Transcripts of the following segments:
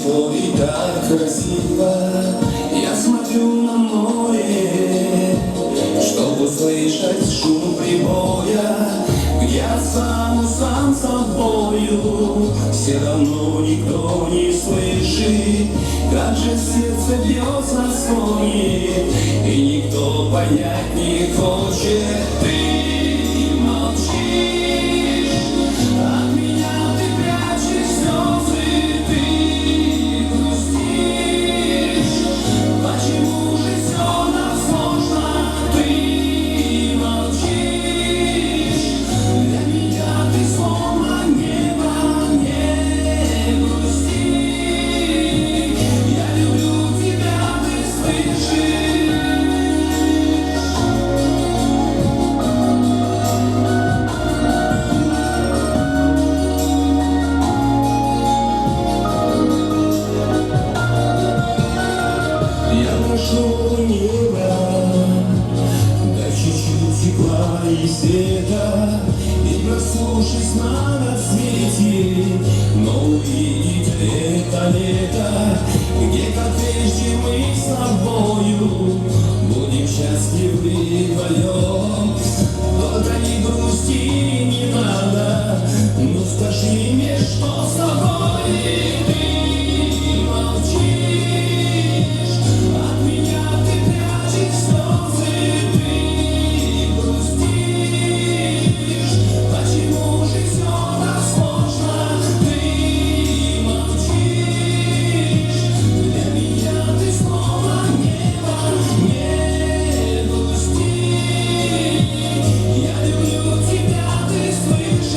твой так красиво. Я смотрю на море, чтобы услышать шум прибоя. Я сам собою, все равно никто не слышит, как же сердце бьется стонет, и никто понять не хочет. Ты молчишь, от меня ты прячешь слезы, ты грустишь. Почему же все так сложно? Ты молчишь, для меня ты словно небо, не грусти. Я люблю тебя, ты слышишь? Я прошу неба, дай чуть-чуть тепла и света, и проснувшись на рассвете, но увидеть это лето, где, как прежде, мы с тобою будем счастливы вдвоем. Только не грусти, не надо, ну скажи мне, что с тобой. Ты молчишь, от меня ты прячешь слезы, ты грустишь. Почему же все так сложно? Ты молчишь, для меня ты словно небо, не грусти. Я люблю тебя, ты слышишь?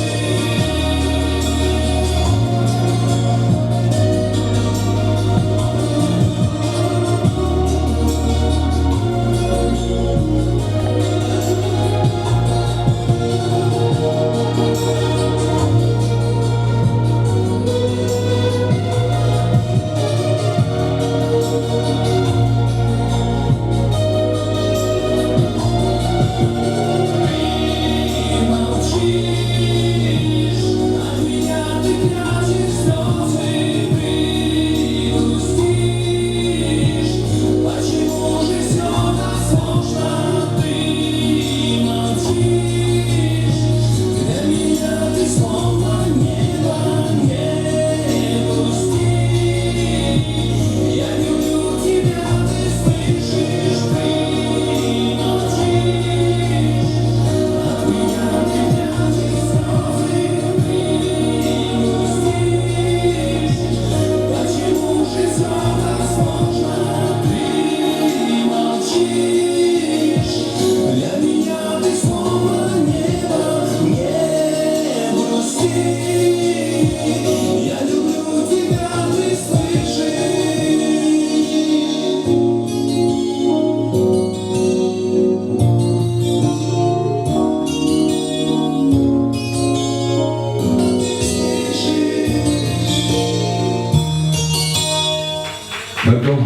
Я люблю тебя, ты слышишь? Потом